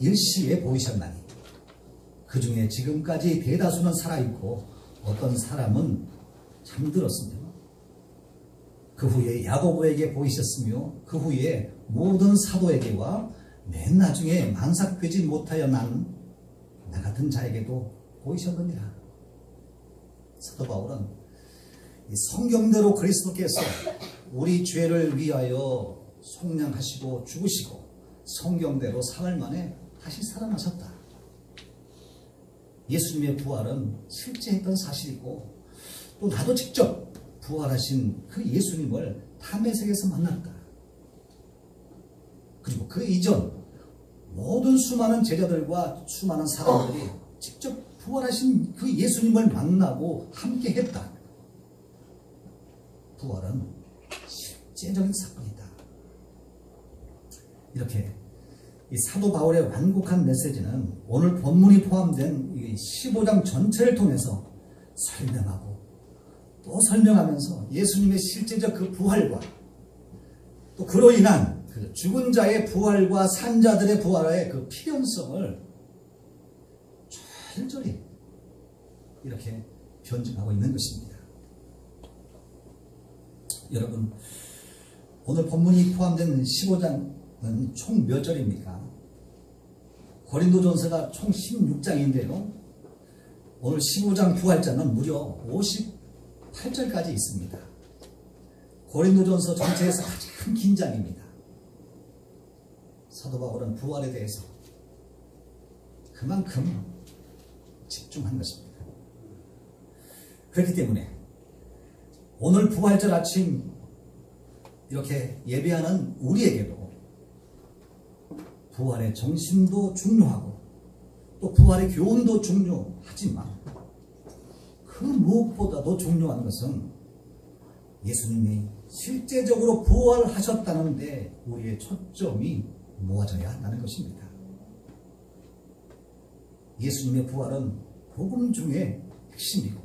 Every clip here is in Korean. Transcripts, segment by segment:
일시에 보이셨나니 그 중에 지금까지 대다수는 살아있고 어떤 사람은 잠들었으며 그 후에 야고보에게 보이셨으며 그 후에 모든 사도에게와 맨 나중에 만삭되지 못하여 난 나 같은 자에게도 보이셨느니라. 사도 바울은 이 성경대로 그리스도께서 우리 죄를 위하여 속량하시고 죽으시고 성경대로 사흘 만에 다시 살아나셨다. 예수님의 부활은 실제 했던 사실이고 또 나도 직접 부활하신 그 예수님을 담에색에서 만났다. 그리고 그 이전 모든 수많은 제자들과 수많은 사람들이 직접 부활하신 그 예수님을 만나고 함께 했다. 부활은 실제적인 사건이다. 이렇게 이 사도 바울의 완곡한 메시지는 오늘 본문이 포함된 이 15장 전체를 통해서 설명하고 또 설명하면서 예수님의 실제적 그 부활과 또 그로 인한 그 죽은 자의 부활과 산자들의 부활의 그 필연성을 철저히 이렇게 변증하고 있는 것입니다. 여러분, 오늘 본문이 포함된 15장은 총 몇 절입니까? 고린도전서가 총 16장인데요. 오늘 15장 부활자는 무려 58절까지 있습니다. 고린도전서 전체에서 가장 긴 장입니다. 사도 바울은 부활에 대해서 그만큼 집중한 것입니다. 그렇기 때문에 오늘 부활절 아침 이렇게 예배하는 우리에게도 부활의 정신도 중요하고 또 부활의 교훈도 중요하지만 그 무엇보다도 중요한 것은 예수님이 실제적으로 부활하셨다는데 우리의 초점이 모아져야 한다는 것입니다. 예수님의 부활은 복음 중에 핵심이고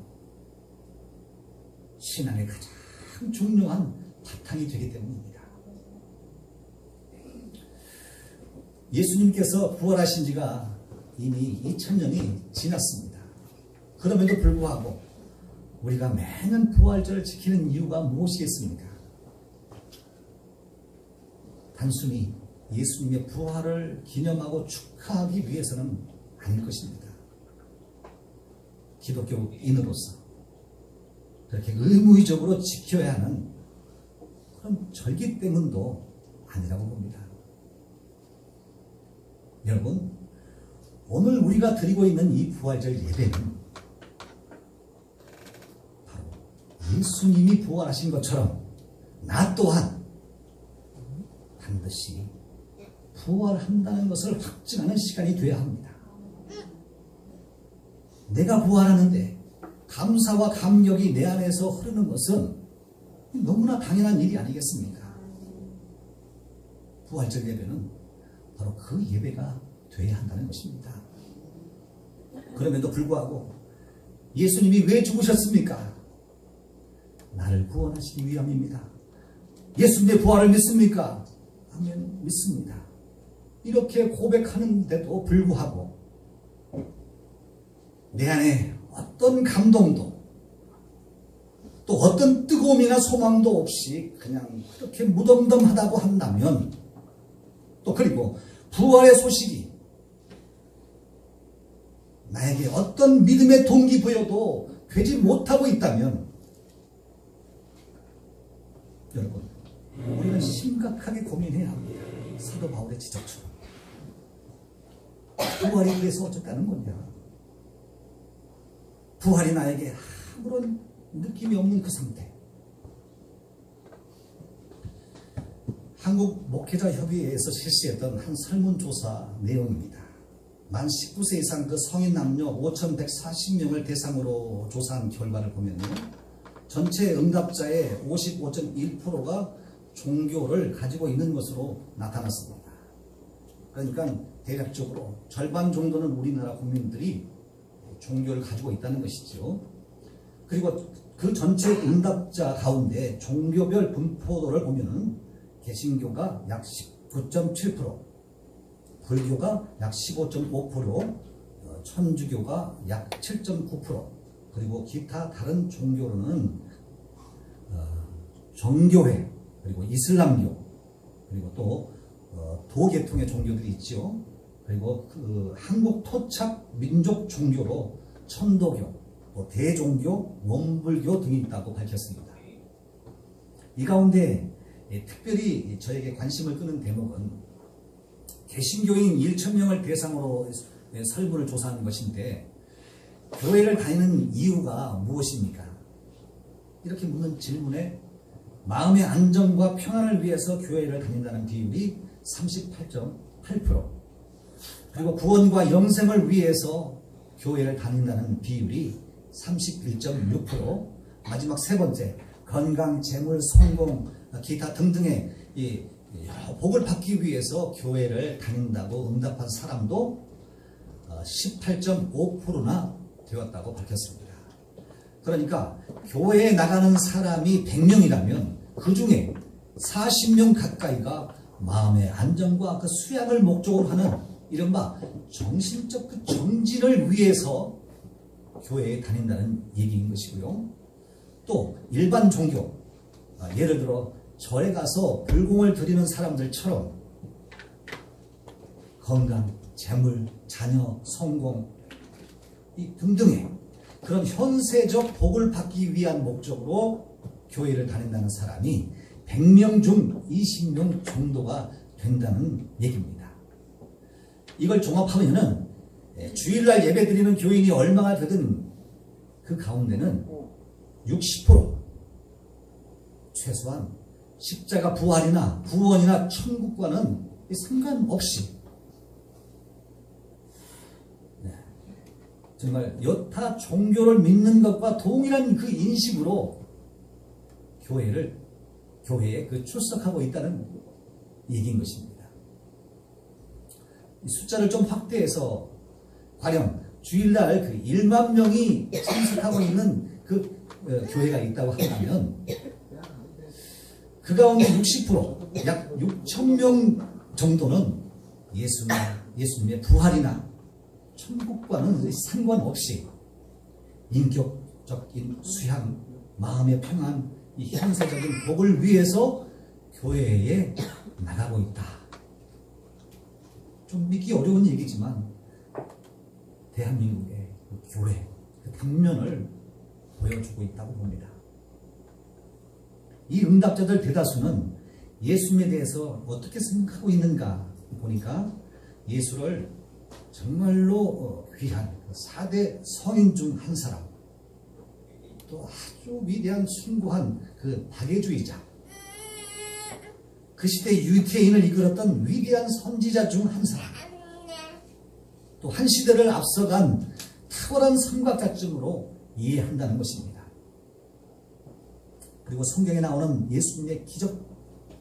신앙의 가장 중요한 바탕이 되기 때문입니다. 예수님께서 부활하신 지가 이미 2000년이 지났습니다. 그럼에도 불구하고 우리가 매년 부활절을 지키는 이유가 무엇이겠습니까? 단순히 예수님의 부활을 기념하고 축하하기 위해서는 아닐 것입니다. 기독교인으로서 그렇게 의무적으로 지켜야 하는 그런 절기 때문도 아니라고 봅니다. 여러분, 오늘 우리가 드리고 있는 이 부활절 예배는 바로 예수님이 부활하신 것처럼 나 또한 반드시 부활한다는 것을 확증하는 시간이 되어야 합니다. 내가 부활하는데 감사와 감격이 내 안에서 흐르는 것은 너무나 당연한 일이 아니겠습니까? 부활절 예배는 바로 그 예배가 되어야 한다는 것입니다. 그럼에도 불구하고 예수님이 왜 죽으셨습니까? 나를 구원하시기 위함입니다. 예수님의 부활을 믿습니까? 아멘, 믿습니다. 이렇게 고백하는데도 불구하고 내 안에 어떤 감동도 또 어떤 뜨거움이나 소망도 없이 그냥 그렇게 무덤덤하다고 한다면 또 그리고 부활의 소식이 나에게 어떤 믿음의 동기부여도 되지 못하고 있다면 여러분, 우리는 심각하게 고민해야 합니다. 사도 바울의 지적처럼 부활이 그래서 어쨌다는 거냐? 부활이 나에게 아무런 느낌이 없는 그 상태. 한국 목회자협의회에서 실시했던 한 설문조사 내용입니다. 만 19세 이상 그 성인 남녀 5,140명을 대상으로 조사한 결과를 보면요, 전체 응답자의 55.1%가 종교를 가지고 있는 것으로 나타났습니다. 그러니까 대략적으로 절반 정도는 우리나라 국민들이 종교를 가지고 있다는 것이죠. 그리고 그 전체 응답자 가운데 종교별 분포도를 보면은 개신교가 약 19.7%, 불교가 약 15.5%, 천주교가 약 7.9%, 그리고 기타 다른 종교로는 정교회, 그리고 이슬람교, 그리고 또 도계통의 종교들이 있죠. 그리고 그 한국 토착 민족 종교로 천도교, 또 대종교, 원불교 등이 있다고 밝혔습니다. 이 가운데 특별히 저에게 관심을 끄는 대목은 개신교인 1,000명을 대상으로 설문을 조사한 것인데, 교회를 다니는 이유가 무엇입니까? 이렇게 묻는 질문에 마음의 안정과 평안을 위해서 교회를 다닌다는 비율이 38.8%, 그리고 구원과 영생을 위해서 교회를 다닌다는 비율이 31.6%, 마지막 세 번째, 건강, 재물, 성공, 기타 등등의 복을 받기 위해서 교회를 다닌다고 응답한 사람도 18.5%나 되었다고 밝혔습니다. 그러니까 교회에 나가는 사람이 100명이라면 그 중에 40명 가까이가 마음의 안정과 그 수양을 목적으로 하는 이른바 정신적 그 정진을 위해서 교회에 다닌다는 얘기인 것이고요. 또 일반 종교, 예를 들어 절에 가서 불공을 드리는 사람들처럼 건강, 재물, 자녀, 성공 등등의 그런 현세적 복을 받기 위한 목적으로 교회를 다닌다는 사람이 100명 중 20명 정도가 된다는 얘기입니다. 이걸 종합하면은 주일날 예배 드리는 교인이 얼마나 되든 그 가운데는 60%, 최소한 십자가 부활이나 구원이나 천국과는 상관없이 정말 여타 종교를 믿는 것과 동일한 그 인식으로 교회에 그 출석하고 있다는 얘기인 것입니다. 이 숫자를 좀 확대해서 가령 주일날 그 1만 명이 참석하고 있는 그 교회가 있다고 한다면 그 가운데 60%, 약 6천 명 정도는 예수님의 부활이나 천국과는 상관없이 인격적인 수양, 마음의 평안, 이 현세적인 복을 위해서 교회에 나가고 있다. 좀 믿기 어려운 얘기지만 대한민국의 그 교회, 그 당면을 보여주고 있다고 봅니다. 이 응답자들 대다수는 예수님에 대해서 어떻게 생각하고 있는가 보니까 예수를 정말로 귀한 4대 성인 중 한 사람, 또 아주 위대한 숭고한 그 박애주의자, 그 시대 유태인을 이끌었던 위대한 선지자 중 한 사람, 또 한 시대를 앞서간 탁월한 삼각자증으로 이해한다는 것입니다. 그리고 성경에 나오는 예수님의 기적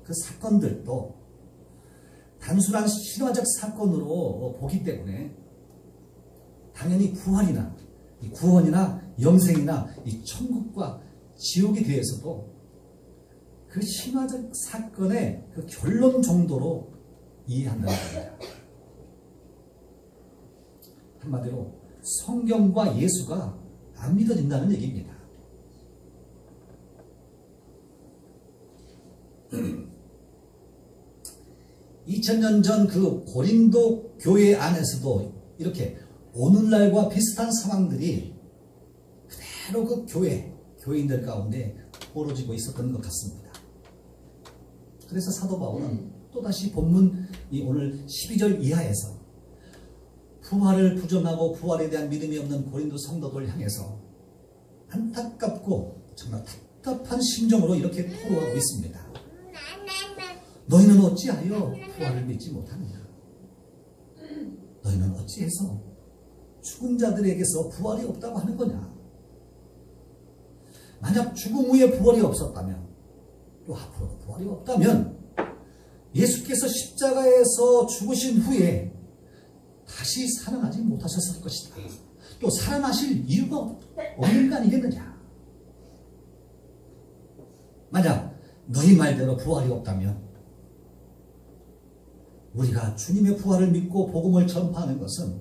그 사건들도 단순한 신화적 사건으로 보기 때문에 당연히 부활이나 구원이나 영생이나 이 천국과 지옥에 대해서도 그 신화적 사건의 그 결론 정도로 이해한다는 겁니다. 한마디로 성경과 예수가 안 믿어진다는 얘기입니다. 2000년 전 그 고린도 교회 안에서도 이렇게 오늘날과 비슷한 상황들이 그대로 그 교회인들 가운데 벌어지고 있었던 것 같습니다. 그래서 사도 바울은 또다시 본문 오늘 12절 이하에서 부활을 부정하고 부활에 대한 믿음이 없는 고린도 성도들 향해서 안타깝고 정말 답답한 심정으로 이렇게 토로하고 있습니다. 너희는 어찌하여 부활을 믿지 못하느냐? 너희는 어찌해서 죽은 자들에게서 부활이 없다고 하는 거냐? 만약 죽음 후에 부활이 없었다면, 또 앞으로도 부활이 없다면 예수께서 십자가에서 죽으신 후에 다시 살아나지 못하셨을 것이다. 또 살아나실 이유가 없는 거 아니겠느냐? 만약 너희 말대로 부활이 없다면 우리가 주님의 부활을 믿고 복음을 전파하는 것은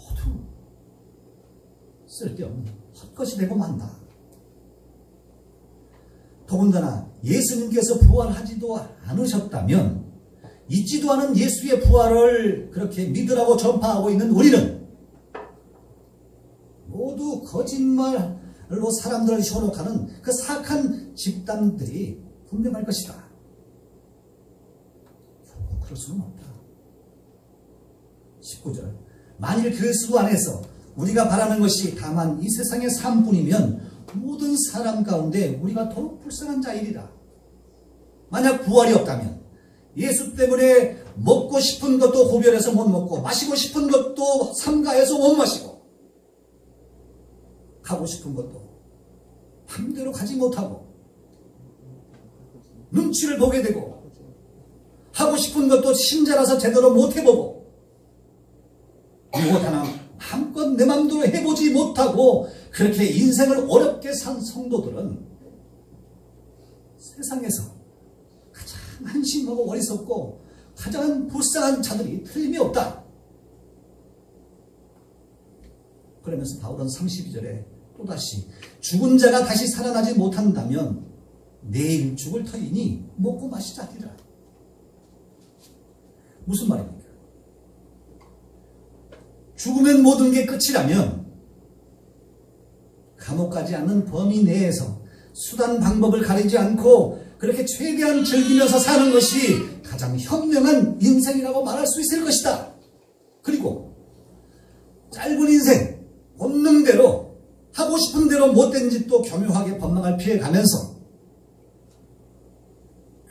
모두 쓸데없는 헛것이 되고 만다. 더군다나 예수님께서 부활하지도 않으셨다면 있지도 않은 예수의 부활을 그렇게 믿으라고 전파하고 있는 우리는 모두 거짓말로 사람들을 현혹하는 그 사악한 집단들이 분명할 것이다. 결국 그럴 수는 없다. 19절 만일 그리스도 안에서 우리가 바라는 것이 다만 이 세상의 삶뿐이면 모든 사람 가운데 우리가 더욱 불쌍한 자이리라. 만약 부활이 없다면 예수 때문에 먹고 싶은 것도 고별해서 못 먹고 마시고 싶은 것도 삼가해서 못 마시고 가고 싶은 것도 맘대로 가지 못하고 눈치를 보게 되고 하고 싶은 것도 신자라서 제대로 못 해보고 무엇 하나 마음껏 내 맘대로 해보지 못하고 그렇게 인생을 어렵게 산 성도들은 세상에서 가장 한심하고 어리석고 가장 불쌍한 자들이 틀림이 없다. 그러면서 바울은 32절에 또다시 죽은 자가 다시 살아나지 못한다면 내일 죽을 터이니 먹고 마시자 하리라. 무슨 말입니까? 죽으면 모든 게 끝이라면 감옥 가지 않는 범위 내에서 수단 방법을 가리지 않고 그렇게 최대한 즐기면서 사는 것이 가장 현명한 인생이라고 말할 수 있을 것이다. 그리고 짧은 인생 본능대로 하고 싶은 대로 못된 짓도 교묘하게 법망을 피해가면서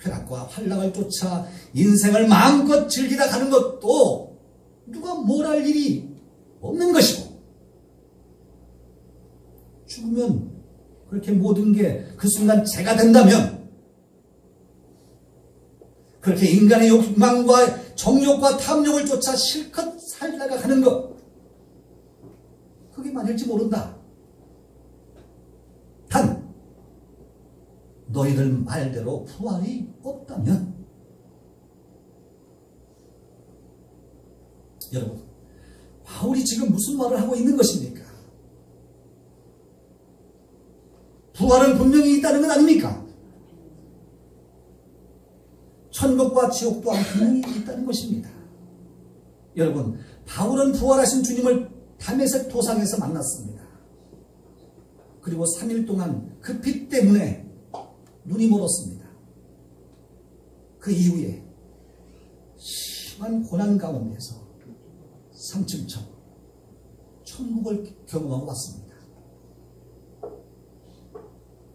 쾌락과 활락을 쫓아 인생을 마음껏 즐기다 가는 것도 누가 뭘 할 일이 없는 것이고 죽으면 그렇게 모든 게 그 순간 죄가 된다면 그렇게 인간의 욕망과 정욕과 탐욕을 쫓아 실컷 살다가 가는 것 그게 맞을지 모른다. 단 너희들 말대로 부활이 없다면 여러분 바울이 지금 무슨 말을 하고 있는 것입니까? 부활은 분명히 있다는 건 아닙니까? 천국과 지옥 또한 분명히 있다는 것입니다. 여러분 바울은 부활하신 주님을 다메섹 도상에서 만났습니다. 그리고 3일 동안 그 빛 때문에 눈이 멀었습니다. 그 이후에 심한 고난 가운데서 3층 천국을 경험하고 왔습니다.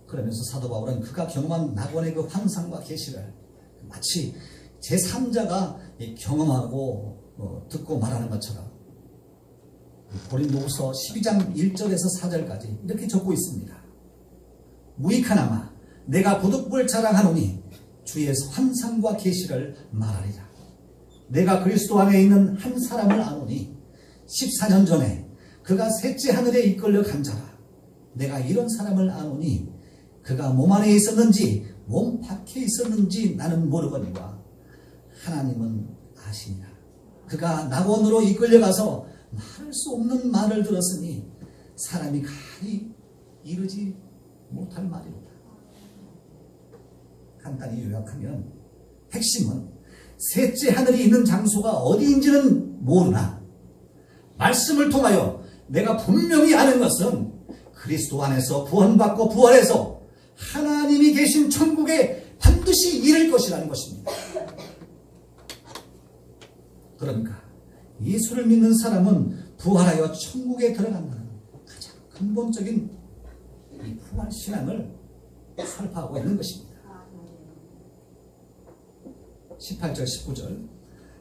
그러면서 사도 바울은 그가 경험한 낙원의 그 환상과 계시를 마치 제3자가 경험하고 듣고 말하는 것처럼 고린도후서 12장 1절에서 4절까지 이렇게 적고 있습니다. 무익하나마 내가 부득불 자랑하노니 주의 환상과 계시를 말하리라. 내가 그리스도 안에 있는 한 사람을 아노니 14년 전에 그가 셋째 하늘에 이끌려 간 자라. 내가 이런 사람을 아노니 그가 몸 안에 있었는지 몸 밖에 있었는지 나는 모르거니와 하나님은 아시니라. 그가 낙원으로 이끌려가서 말할 수 없는 말을 들었으니 사람이 가히 이르지 못할 말이로다. 간단히 요약하면 핵심은 셋째 하늘이 있는 장소가 어디인지는 모르나 말씀을 통하여 내가 분명히 아는 것은 그리스도 안에서 구원받고 부활해서 하나님이 계신 천국에 반드시 이를 것이라는 것입니다. 그러니까 예수를 믿는 사람은 부활하여 천국에 들어간다는 가장 근본적인 이 부활 신앙을 설파하고 있는 것입니다. 18절 19절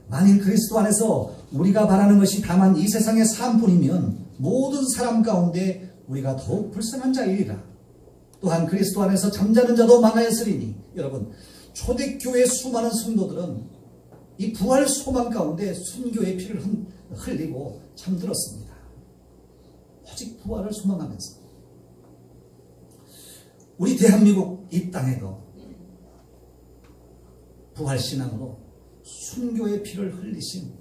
만일 그리스도 안에서 우리가 바라는 것이 다만 이 세상의 삶뿐이면 모든 사람 가운데 우리가 더욱 불쌍한 자이리라. 또한 그리스도 안에서 잠자는 자도 많아였으리니 여러분 초대교회 수많은 성도들은 이 부활 소망 가운데 순교의 피를 흘리고 잠들었습니다. 오직 부활을 소망하면서 우리 대한민국 이 땅에도 부활신앙으로 순교의 피를 흘리신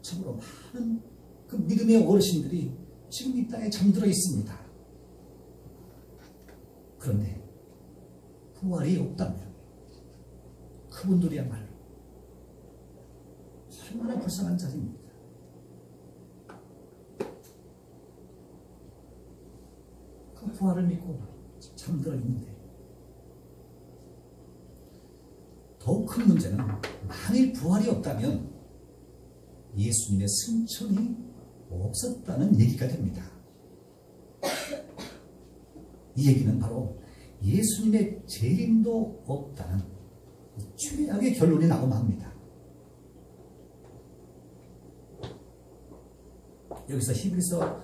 참으로 많은 그 믿음의 어르신들이 지금 이 땅에 잠들어 있습니다. 그런데 부활이 없다면 그분들이야말로 얼마나 불쌍한 자리입니까? 그 부활을 믿고 잠들어 있는데, 더욱 큰 문제는 만일 부활이 없다면 예수님의 승천이 없었다는 얘기가 됩니다. 이 얘기는 바로 예수님의 재림도 없다는 최악의 결론이 나고 맙니다. 여기서 히브리서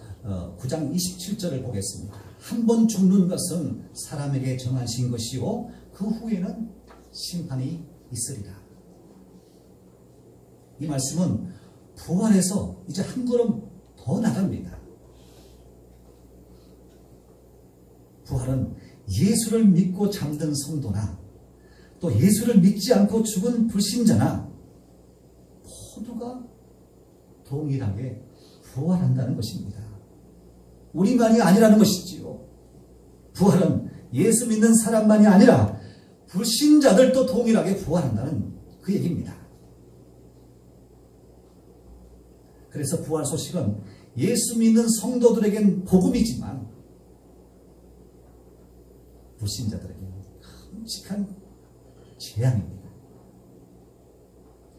9장 27절을 보겠습니다. 한 번 죽는 것은 사람에게 정하신 것이요 그 후에는 심판이 있으리라. 이 말씀은 부활해서 이제 한 걸음 더 나갑니다. 부활은 예수를 믿고 잠든 성도나 또 예수를 믿지 않고 죽은 불신자나 모두가 동일하게 부활한다는 것입니다. 우리만이 아니라는 것이지요. 부활은 예수 믿는 사람만이 아니라 불신자들도 동일하게 부활한다는 그 얘기입니다. 그래서 부활 소식은 예수 믿는 성도들에겐 복음이지만 불신자들에게는 끔찍한 재앙입니다.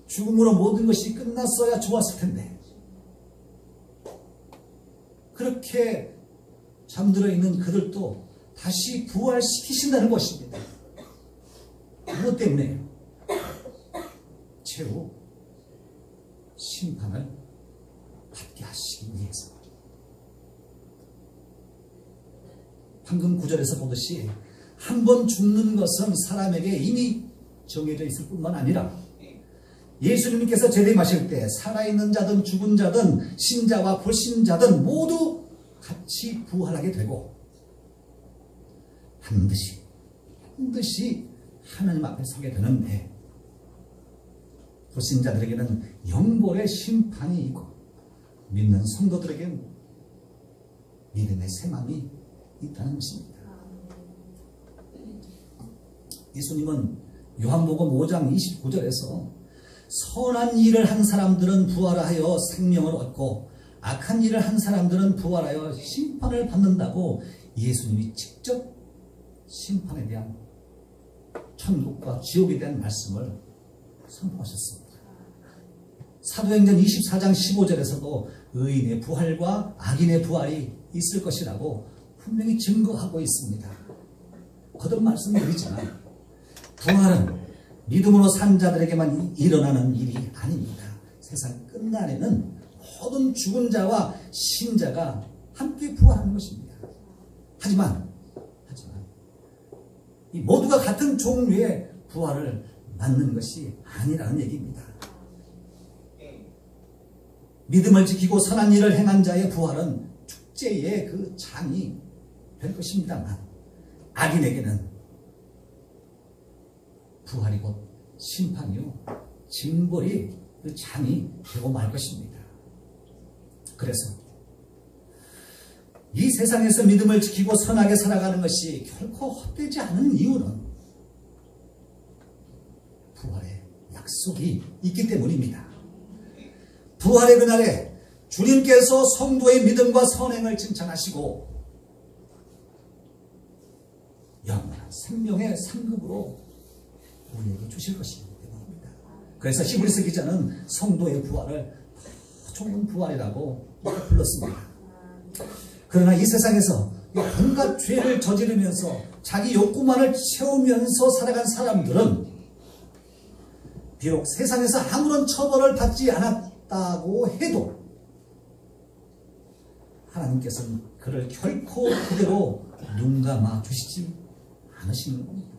죽음으로 모든 것이 끝났어야 좋았을 텐데 그렇게 잠들어 있는 그들도 다시 부활시키신다는 것입니다. 무엇 때문에요? 최후 심판을 받게 하시기 위해서. 방금 구절에서 보듯이 한 번 죽는 것은 사람에게 이미 정해져 있을 뿐만 아니라 예수님께서 재림하실 때 살아있는 자든 죽은 자든 신자와 불신자든 모두 같이 부활하게 되고 반드시 하나님 앞에 서게 되는데 불신자들에게는 영벌의 심판이 있고 믿는 성도들에게는 믿음의 새마음이 있다는 것입니다. 예수님은 요한복음 5장 29절에서 선한 일을 한 사람들은 부활하여 생명을 얻고 악한 일을 한 사람들은 부활하여 심판을 받는다고 예수님이 직접 심판에 대한 천국과 지옥에 대한 말씀을 선포하셨습니다. 사도행전 24장 15절에서도 의인의 부활과 악인의 부활이 있을 것이라고 분명히 증거하고 있습니다. 거듭 말씀드리지만 부활은 믿음으로 산 자들에게만 일어나는 일이 아닙니다. 세상 끝날에는 모든 죽은 자와 신자가 함께 부활하는 것입니다. 하지만 이 모두가 같은 종류의 부활을 맞는 것이 아니라는 얘기입니다. 믿음을 지키고 선한 일을 행한 자의 부활은 축제의 그 장이 될 것입니다만 악인에게는 부활이 곧 심판이요 징벌이 그 장이 되고 말 것입니다. 그래서 이 세상에서 믿음을 지키고 선하게 살아가는 것이 결코 헛되지 않은 이유는 부활의 약속이 있기 때문입니다. 부활의 그날에 주님께서 성도의 믿음과 선행을 칭찬하시고 영원한 생명의 상급으로 우리에게 주실 것이기 때문입니다. 그래서 히브리서 기자는 성도의 부활을 좋은 부활이라고 불렀습니다. 그러나 이 세상에서 온갖 죄를 저지르면서 자기 욕구만을 채우면서 살아간 사람들은 비록 세상에서 아무런 처벌을 받지 않았다고 해도 하나님께서는 그를 결코 그대로 눈 감아 주시지 않으시는 겁니다.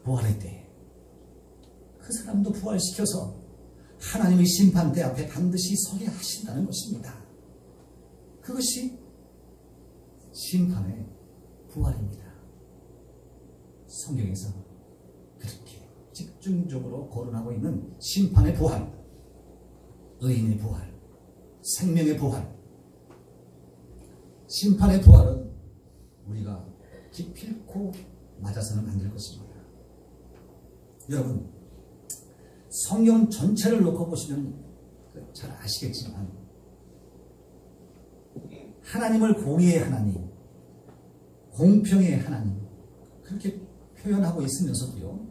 부활의 때에 그 사람도 부활시켜서 하나님의 심판대 앞에 반드시 서게 하신다는 것입니다. 그것이 심판의 부활입니다. 성경에서 그렇게 집중적으로 거론하고 있는 심판의 부활, 의인의 부활, 생명의 부활. 심판의 부활은 우리가 기필코 맞아서는 안 될 것입니다. 여러분, 성경 전체를 놓고 보시면 잘 아시겠지만 하나님을 공의의 하나님, 공평의 하나님 그렇게 표현하고 있으면서도요,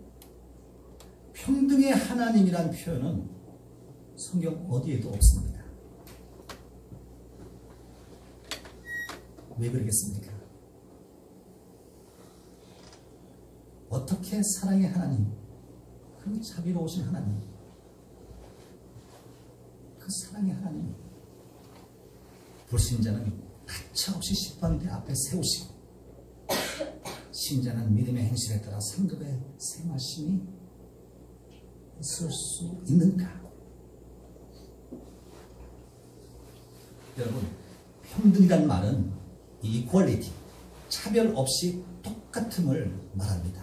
평등의 하나님이란 표현은 성경 어디에도 없습니다. 왜 그러겠습니까? 어떻게 사랑의 하나님, 그 자비로우신 하나님, 그 사랑의 하나님, 불신자는 가차없이 심판대 앞에 세우시고 신자는 믿음의 행실에 따라 상급의 생하심이 있을 수 있는가? 여러분, 평등이란 말은 이퀄리티, 차별 없이 똑같음을 말합니다.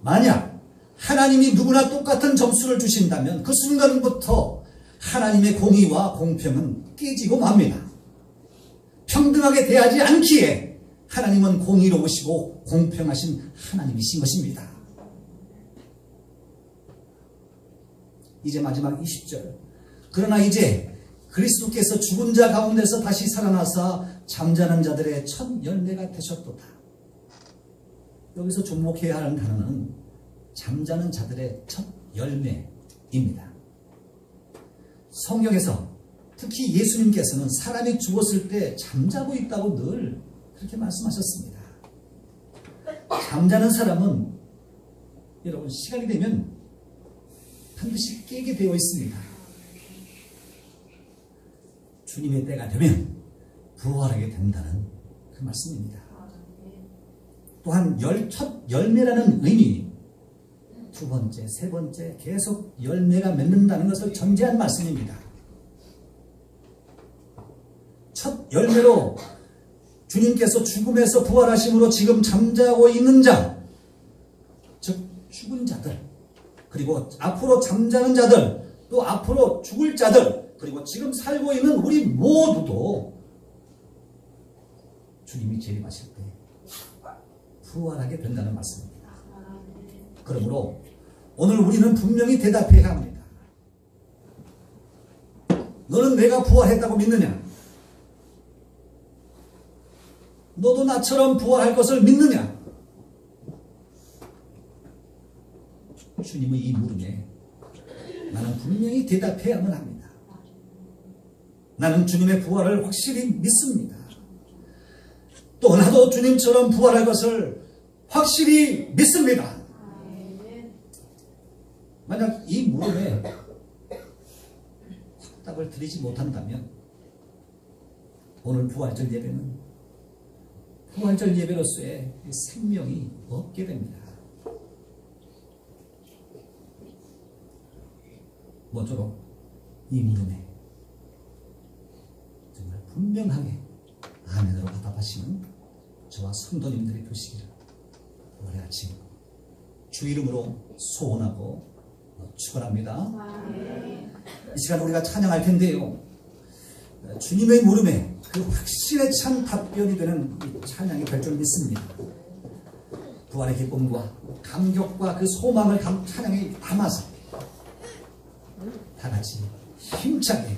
만약 하나님이 누구나 똑같은 점수를 주신다면 그 순간부터 하나님의 공의와 공평은 깨지고 맙니다. 평등하게 대하지 않기에 하나님은 공의로우시고 공평하신 하나님이신 것입니다. 이제 마지막 20절. 그러나 이제 그리스도께서 죽은 자 가운데서 다시 살아나사 잠자는 자들의 첫 열매가 되셨도다. 여기서 주목해야 하는 단어는 잠자는 자들의 첫 열매입니다. 성경에서 특히 예수님께서는 사람이 죽었을 때 잠자고 있다고 늘 그렇게 말씀하셨습니다. 잠자는 사람은 여러분 시간이 되면 반드시 깨게 되어 있습니다. 주님의 때가 되면 부활하게 된다는 그 말씀입니다. 또한 첫 열매라는 의미, 두 번째, 세 번째 계속 열매가 맺는다는 것을 전제한 말씀입니다. 첫 열매로 주님께서 죽음에서 부활하심으로 지금 잠자고 있는 자, 즉 죽은 자들, 그리고 앞으로 잠자는 자들, 또 앞으로 죽을 자들, 그리고 지금 살고 있는 우리 모두도 주님이 재림하실 때 부활하게 된다는 말씀입니다. 그러므로 오늘 우리는 분명히 대답해야 합니다. 너는 내가 부활했다고 믿느냐? 너도 나처럼 부활할 것을 믿느냐? 주님의 이 물음에 나는 분명히 대답해야만 합니다. 나는 주님의 부활을 확실히 믿습니다. 또 나도 주님처럼 부활할 것을 확실히 믿습니다. 만약 이 물음에 답을 드리지 못한다면 오늘 부활절 예배는 부활절 예배로서의 생명이 없게 됩니다. 모쪼록 이 물음에 정말 분명하게 아멘으로 답하시는 저와 성도님들이 되시기를 오늘 아침 주 이름으로 소원하고 축원합니다. 이 시간 우리가 찬양할 텐데요, 주님의 물음에 그 확신에 찬 답변이 되는 이 찬양이 될 줄 믿습니다. 부활의 기쁨과 감격과 그 소망을 찬양에 담아서 다 같이 힘차게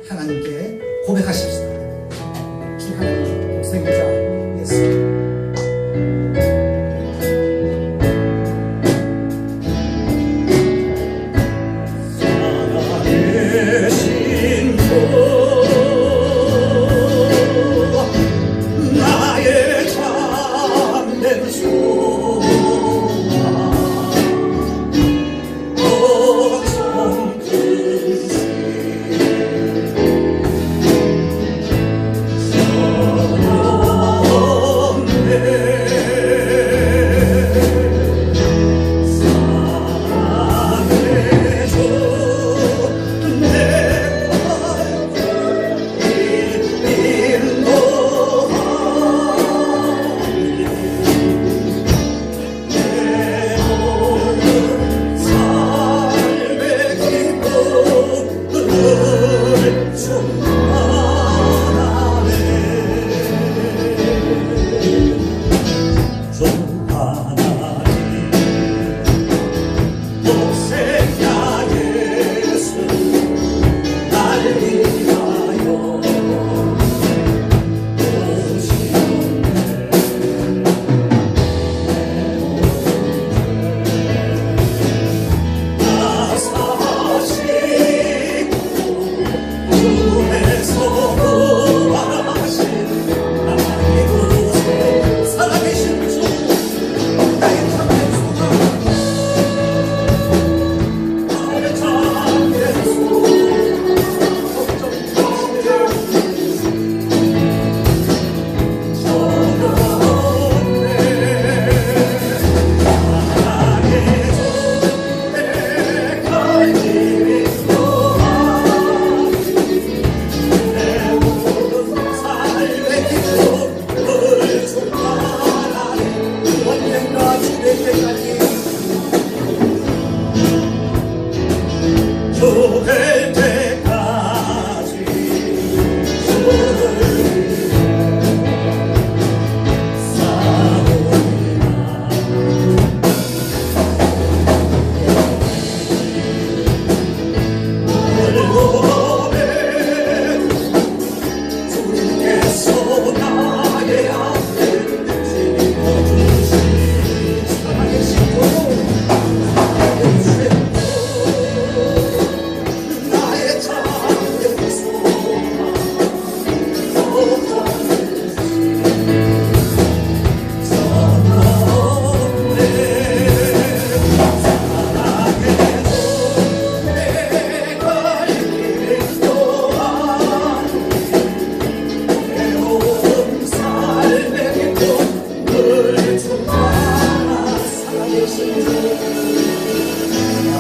하나님께 고백하십시다. 주 하나님 독생자 예수,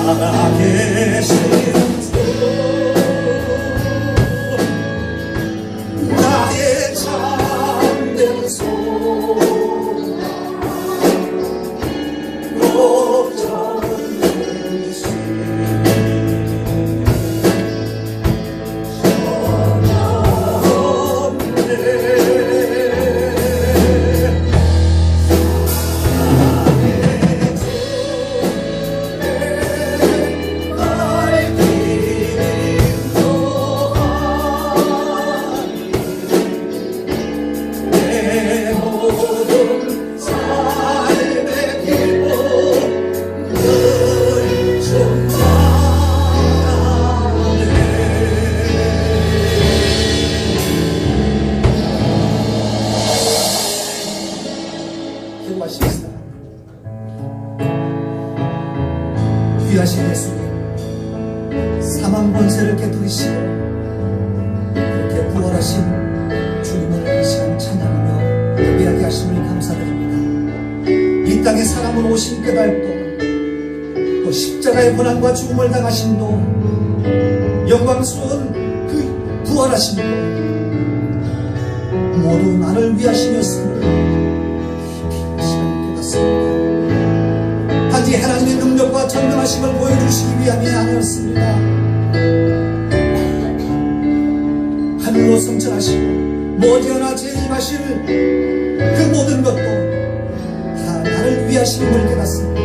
살아계신 나의 참된 소망 걱정 없이 기도하십시다. 귀하신 예수님, 사망 권세를 깨뜨리시고 그렇게 부활하신 주님을 이 시간 찬양하며 예배하게 하심을 감사드립니다. 이 땅에 사람으로 오신 깨달도 또 십자가의 고난과 죽음을 당하심도 영광스러운 그 부활하심도 모두 나를 위하심이었음을 단지 하나님의 능력과 전능하심을 보여주시기 위함이 아니었습니다. 하늘로 성천하시고 머지않아 재림하실 그 모든 것도 다 나를 위하심을 깨닫습니다.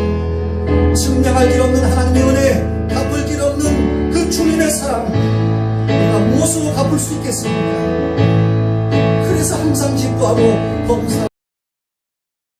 증량할 길 없는 하나님의 은혜, 갚을 길 없는 그 주님의 사랑, 우리가 무엇으로 갚을 수 있겠습니까? 그래서 항상 기뻐하고 범사